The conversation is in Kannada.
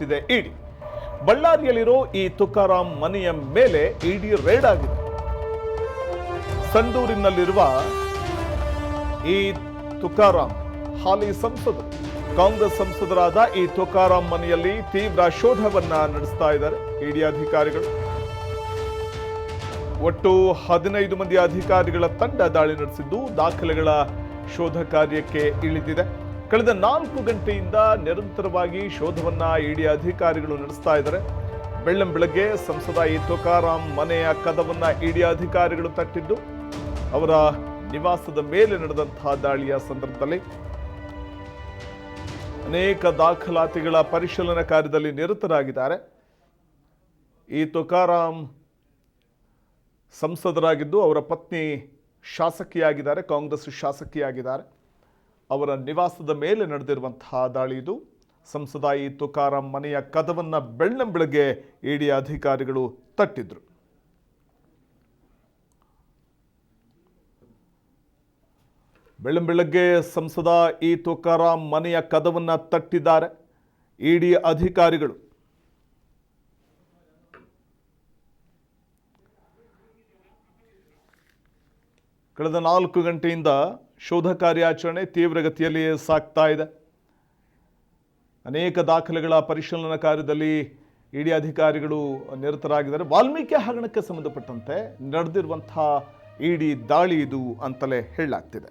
ಇದೆ ಇಡಿ. ಬಳ್ಳಾರಿಯಲ್ಲಿರೋ ಈ ತುಕಾರಾಂ ಮನೆಯ ಮೇಲೆ ಇಡಿ ರೇಡ್ ಆಗಿದೆ. ಸಂಡೂರಿನಲ್ಲಿರುವ ಈ ತುಕಾರಾಂ ಹಾಲಿ ಸಂಸದರು, ಕಾಂಗ್ರೆಸ್ ಸಂಸದರಾದ ಈ ತುಕಾರಾಂ ಮನೆಯಲ್ಲಿ ತೀವ್ರ ಶೋಧವನ್ನ ನಡೆಸ್ತಾ ಇದ್ದಾರೆ ಇಡಿ ಅಧಿಕಾರಿಗಳು. ಒಟ್ಟು 15 ಮಂದಿ ಅಧಿಕಾರಿಗಳ ತಂಡ ದಾಳಿ ನಡೆಸಿದ್ದು ದಾಖಲೆಗಳ ಶೋಧ ಕಾರ್ಯಕ್ಕೆ ಇಳಿದಿದೆ. ಕಳೆದ 4 ಗಂಟೆಯಿಂದ ನಿರಂತರವಾಗಿ ಶೋಧವನ್ನ ಇಡಿ ಅಧಿಕಾರಿಗಳು ನಡೆಸ್ತಾ ಇದ್ದಾರೆ. ಬೆಳ್ಳಂಬೆಳಗ್ಗೆ ಸಂಸದ ಈ ತುಕಾರಾಂ ಮನೆಯ ಕದವನ್ನ ಇಡಿ ಅಧಿಕಾರಿಗಳು ತಟ್ಟಿದ್ದು ಅವರ ನಿವಾಸದ ಮೇಲೆ ನಡೆದಂತಹ ದಾಳಿಯ ಸಂದರ್ಭದಲ್ಲಿ ಅನೇಕ ದಾಖಲಾತಿಗಳ ಪರಿಶೀಲನಾ ಕಾರ್ಯದಲ್ಲಿ ನಿರತರಾಗಿದ್ದಾರೆ. ಈ ತುಕಾರಾಂ ಸಂಸದರಾಗಿದ್ದು ಅವರ ಪತ್ನಿ ಶಾಸಕಿಯಾಗಿದ್ದಾರೆ, ಕಾಂಗ್ರೆಸ್ ಶಾಸಕಿಯಾಗಿದ್ದಾರೆ. ಅವರ ನಿವಾಸದ ಮೇಲೆ ನಡೆದಿರುವಂತಹ ದಾಳಿ ಇದು. ಸಂಸದ ಈ ತುಕಾರಾಂ ಮನೆಯ ಕದವನ್ನ ಬೆಳ್ಳಂಬೆಳಗ್ಗೆ ಇಡಿ ಅಧಿಕಾರಿಗಳು ತಟ್ಟಿದ್ರು. ಬೆಳ್ಳಂಬೆಳಗ್ಗೆ ಸಂಸದ ಈ ತುಕಾರಾಂ ಮನೆಯ ಕದವನ್ನ ತಟ್ಟಿದ್ದಾರೆ ಇಡಿ ಅಧಿಕಾರಿಗಳು. ಕಳೆದ 4 ಗಂಟೆಯಿಂದ ಶೋಧ ಕಾರ್ಯಾಚರಣೆ ತೀವ್ರಗತಿಯಲ್ಲಿ ಸಾಗ್ತಾ ಇದೆ. ಅನೇಕ ದಾಖಲೆಗಳ ಪರಿಶೀಲನಾ ಕಾರ್ಯದಲ್ಲಿ ಇಡಿ ಅಧಿಕಾರಿಗಳು ನಿರತರಾಗಿದ್ದಾರೆ. ವಾಲ್ಮೀಕಿ ಹಗರಣಕ್ಕೆ ಸಂಬಂಧಪಟ್ಟಂತೆ ನಡೆದಿರುವಂತಹ ಇಡಿ ದಾಳಿ ಇದು ಅಂತಲೇ ಹೇಳಲಾಗ್ತಿದೆ.